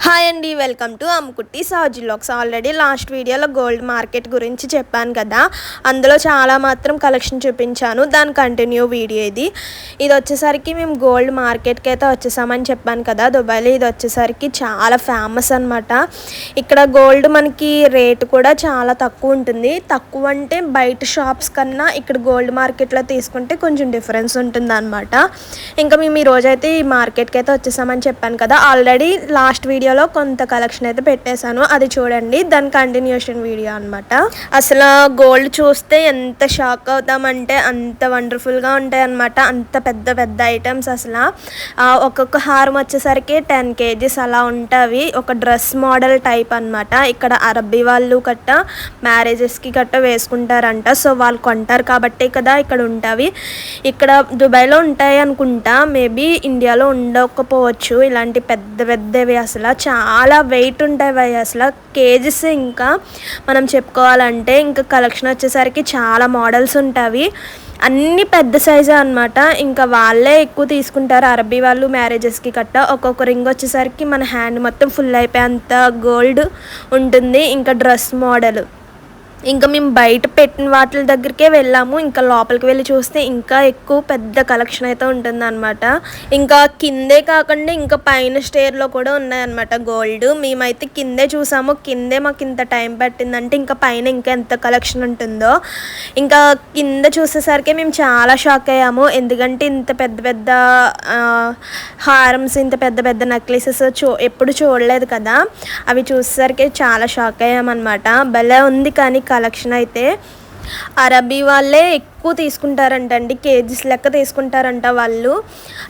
Hi అండి, welcome to Ammukutti Saji vlogs. Already last వీడియోలో gold market గురించి చెప్పాను కదా, అందులో చాలా మాత్రం కలెక్షన్ చూపించాను. దాని కంటిన్యూ వీడియో ఇది వచ్చేసరికి మేము గోల్డ్ మార్కెట్కి అయితే వచ్చేసామని చెప్పాను కదా దుబాయ్లో. ఇది వచ్చేసరికి చాలా ఫేమస్ అనమాట. ఇక్కడ గోల్డ్ మనకి రేటు కూడా చాలా తక్కువ ఉంటుంది. తక్కువ అంటే బయట షాప్స్ కన్నా ఇక్కడ గోల్డ్ మార్కెట్లో తీసుకుంటే కొంచెం డిఫరెన్స్ ఉంటుంది అనమాట. ఇంకా మేము ఈరోజైతే ఈ మార్కెట్కి అయితే వచ్చేసామని చెప్పాను కదా. ఆల్రెడీ లాస్ట్ వీడియోలో కొంత కలెక్షన్ అయితే పెట్టేశాను, అది చూడండి. దాని కంటిన్యూషన్ వీడియో అనమాట. అసలు గోల్డ్ చూస్తే ఎంత షాక్ అవుతామంటే అంత వండర్ఫుల్గా ఉంటాయి అనమాట. అంత పెద్ద పెద్ద ఐటమ్స్. అసలు ఒక్కొక్క హారం వచ్చేసరికి 10 kgs అలా ఉంటాయి. ఒక డ్రెస్ మోడల్ టైప్ అనమాట. ఇక్కడ అరబ్బీ వాళ్ళు గట్ట మ్యారేజెస్కి గట్ట వేసుకుంటారంట. సో వాళ్ళు కొంటారు కాబట్టి కదా ఇక్కడ ఉంటాయి. ఇక్కడ దుబాయ్లో ఉంటాయి అనుకుంటా, మేబీ ఇండియాలో ఉండకపోవచ్చు. ఇలాంటి పెద్ద పెద్దవి అసలు చాలా వెయిట్ ఉంటాయి అసలు కేజెస్. ఇంకా మనం చెప్పుకోవాలంటే ఇంకా కలెక్షన్ వచ్చేసరికి చాలా మోడల్స్ ఉంటాయి. అన్నీ పెద్ద సైజే అనమాట. ఇంకా వాళ్ళే ఎక్కువ తీసుకుంటారు అరబ్బీ వాళ్ళు మ్యారేజెస్కి కట్ట. ఒక్కొక్క రింగ్ వచ్చేసరికి మన హ్యాండ్ మొత్తం ఫుల్ అయిపోయేంత గోల్డ్ ఉంటుంది. ఇంకా డ్రెస్ మోడల్. ఇంకా మేము బయట పెట్టిన వాటి దగ్గరికే వెళ్ళాము. ఇంకా లోపలికి వెళ్ళి చూస్తే ఇంకా ఎక్కువ పెద్ద కలెక్షన్ అయితే ఉంటుంది అనమాట. ఇంకా కిందే కాకుండా ఇంకా పైన స్టేర్లో కూడా ఉన్నాయన్నమాట గోల్డ్. మేమైతే కిందే చూసాము. కిందే మాకు ఇంత టైం పట్టిందంటే ఇంకా పైన ఇంకా ఎంత కలెక్షన్ ఉంటుందో. ఇంకా కింద చూసేసరికి మేము చాలా షాక్ అయ్యాము. ఎందుకంటే ఇంత పెద్ద పెద్ద హారమ్స్, ఇంత పెద్ద పెద్ద నెక్లెసెస్ ఎప్పుడు చూడలేదు కదా. అవి చూసేసరికి చాలా షాక్ అయ్యామన్నమాట. భలే ఉంది. కానీ కలెక్షన్ అయితే అరబ్బీ వాళ్ళే ఎక్కువ తీసుకుంటారంటండి. కేజీస్ లెక్క తీసుకుంటారంట వాళ్ళు.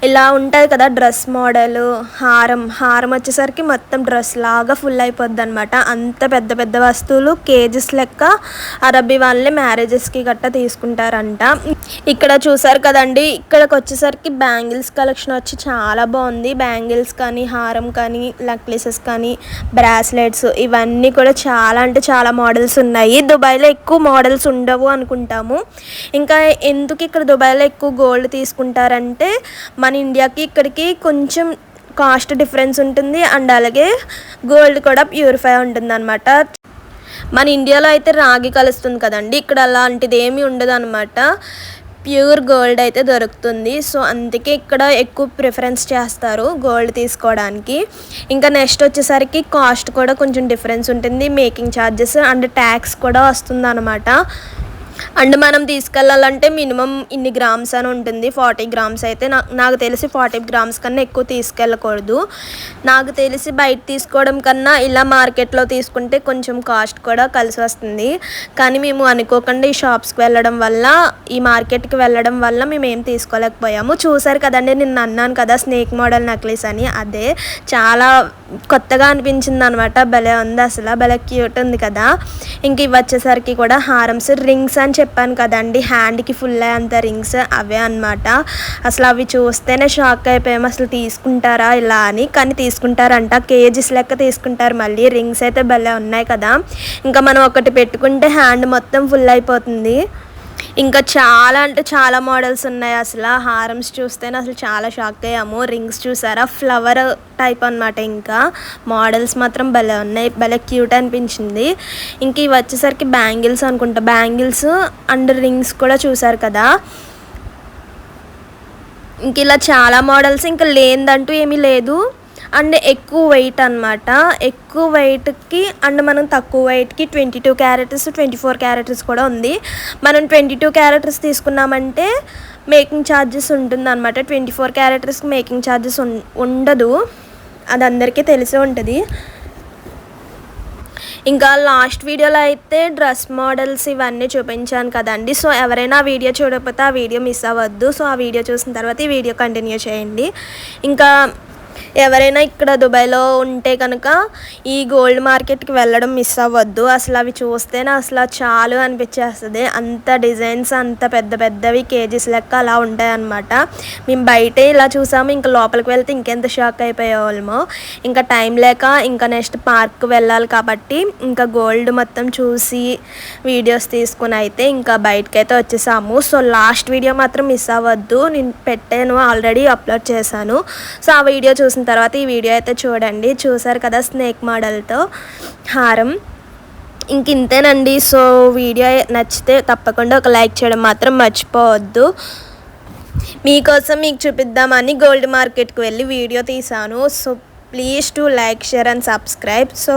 ఇలా ఉంటుంది కదా డ్రెస్ మోడల్. హారం వచ్చేసరికి మొత్తం డ్రెస్ లాగా ఫుల్ అయిపోద్ది అనమాట. అంత పెద్ద పెద్ద వస్తువులు కేజీస్ లెక్క అరబ్బీ వాళ్ళే మ్యారేజెస్కి గట్ట తీసుకుంటారంట. ఇక్కడ చూసారు కదండి, ఇక్కడికి వచ్చేసరికి బ్యాంగిల్స్ కలెక్షన్ వచ్చి చాలా బాగుంది. బ్యాంగిల్స్ కానీ, హారం కానీ, నెక్లెసెస్ కానీ, బ్రాస్లెట్స్, ఇవన్నీ కూడా చాలా అంటే చాలా మోడల్స్ ఉన్నాయి. దుబాయ్లో ఎక్కువ మోడల్స్ ఉండవు అనుకుంటాము. ఇంకా ఎందుకు ఇక్కడ దుబాయ్లో ఎక్కువ గోల్డ్ తీసుకుంటారంటే మన ఇండియాకి ఇక్కడికి కొంచెం కాస్ట్ డిఫరెన్స్ ఉంటుంది. అండ్ అలాగే గోల్డ్ కూడా ప్యూరిఫై ఉంటుంది అనమాట. మన ఇండియాలో అయితే రాగి కలుస్తుంది కదండి, ఇక్కడ అలాంటిది ఏమీ ఉండదు అనమాట. ప్యూర్ గోల్డ్ అయితే దొరుకుతుంది. సో అందుకే ఇక్కడ ఎక్కువ ప్రిఫరెన్స్ చేస్తారు గోల్డ్ తీసుకోవడానికి. ఇంకా నెక్స్ట్ వచ్చేసరికి కాస్ట్ కూడా కొంచెం డిఫరెన్స్ ఉంటుంది. మేకింగ్ ఛార్జెస్ అండ్ ట్యాక్స్ కూడా వస్తుంది అనమాట. అండ్ మనం తీసుకెళ్ళాలంటే మినిమం ఇన్ని గ్రామ్స్ అని ఉంటుంది. 40 గ్రామ్స్ అయితే నాకు తెలిసి 40 గ్రామ్స్ కన్నా ఎక్కువ తీసుకెళ్ళకూడదు. నాకు తెలిసి బయట తీసుకోవడం కన్నా ఇలా మార్కెట్లో తీసుకుంటే కొంచెం కాస్ట్ కూడా కలిసి వస్తుంది. కానీ మేము అనుకోకుండా ఈ షాప్స్కి వెళ్ళడం వల్ల, ఈ మార్కెట్కి వెళ్ళడం వల్ల మేము ఏం తీసుకోలేకపోయాము. చూసారు కదండి, నేను అన్నాను కదా స్నేక్ మోడల్ నెక్లెస్ అని. అదే చాలా కొత్తగా అనిపించింది అనమాట. భలే ఉంది అసలు, భలే క్యూట్ ఉంది కదా. ఇంక ఇవి వచ్చేసరికి కూడా హారమ్స్, రింగ్స్ అని చెప్పాను కదండి, హ్యాండ్కి ఫుల్ అయ్యేంత రింగ్స్ అవే అనమాట. అసలు అవి చూస్తేనే షాక్ అయిపోయాము. అసలు తీసుకుంటారా ఇలా అని. కానీ తీసుకుంటారంట. కేజీస్ లెక్క తీసుకుంటారు. మళ్ళీ రింగ్స్ అయితే భలే ఉన్నాయి కదా. ఇంకా మనం ఒకటి పెట్టుకుంటే హ్యాండ్ మొత్తం ఫుల్ అయిపోతుంది. ఇంకా చాలా అంటే చాలా మోడల్స్ ఉన్నాయి. అసలు హారమ్స్ చూస్తేనే అసలు చాలా షాక్ అయ్యాము. రింగ్స్ చూసారా, ఫ్లవర్ టైప్ అనమాట. ఇంకా మోడల్స్ మాత్రం భలే ఉన్నాయి, భలే క్యూట్ అనిపించింది. ఇంక ఇవి వచ్చేసరికి బ్యాంగిల్స్ అనుకుంటా. బ్యాంగిల్స్ అండ్ రింగ్స్ కూడా చూసారు కదా. ఇంక ఇలా చాలా మోడల్స్. ఇంకా లేదంటూ ఏమీ లేదు. అండ్ ఎక్కువ వెయిట్ అనమాట. ఎక్కువ వెయిట్కి అండ్ మనం తక్కువ వెయిట్కి 22 క్యారెట్స్, 24 క్యారెట్స్ కూడా ఉంది. మనం 22 క్యారెట్స్ తీసుకున్నామంటే మేకింగ్ ఛార్జెస్ ఉంటుంది అనమాట. 24 క్యారెట్స్కి మేకింగ్ ఛార్జెస్ ఉండదు. అది అందరికీ తెలిసే ఉంటుంది. ఇంకా లాస్ట్ వీడియోలో అయితే డ్రెస్ మోడల్స్ ఇవన్నీ చూపించాను కదండి. సో ఎవరైనా ఆ వీడియో చూడకపోతే ఆ వీడియో మిస్ అవ్వద్దు. సో ఆ వీడియో చూసిన తర్వాత ఈ వీడియో కంటిన్యూ చేయండి. ఇంకా ఎవరైనా ఇక్కడ దుబాయ్లో ఉంటే కనుక ఈ గోల్డ్ మార్కెట్కి వెళ్ళడం మిస్ అవ్వద్దు. అసలు అవి చూస్తేనే అసలు చాలు అనిపించేస్తుంది. అంత డిజైన్స్, అంత పెద్ద పెద్దవి కేజీస్ లెక్క అలా ఉంటాయి అన్నమాట. మేము బయటే ఇలా చూసాము. ఇంకా లోపలికి వెళ్తే ఇంకెంత షాక్ అయిపోయేవాళ్ళమో. ఇంకా టైం లేక ఇంకా నెక్స్ట్ పార్క్ వెళ్ళాలి కాబట్టి ఇంకా గోల్డ్ మొత్తం చూసి వీడియోస్ తీసుకుని అయితే ఇంకా బయటకైతే వచ్చేసాము. సో లాస్ట్ వీడియో మాత్రం మిస్ అవ్వద్దు. నేను పెట్టాను, ఆల్రెడీ అప్లోడ్ చేశాను. సో ఆ వీడియో చూసిన తర్వాత ఈ వీడియో అయితే చూడండి. చూసారు కదా స్నేక్ మోడల్తో హారం. ఇంక ఇంతేనండి. సో వీడియో నచ్చితే తప్పకుండా ఒక లైక్ చేయడం మాత్రం మర్చిపోవద్దు. మీకోసం మీకు చూపిద్దామని గోల్డ్ మార్కెట్కి వెళ్ళి వీడియో తీసాను. So please to like, share and subscribe. So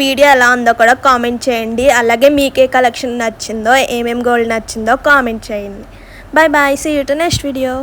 video ఎలా ఉందో కూడా కామెంట్ చేయండి. అలాగే మీకే కలెక్షన్ నచ్చిందో, ఏమేమి గోల్డ్ నచ్చిందో కామెంట్ చేయండి. Bye bye, see you to next video.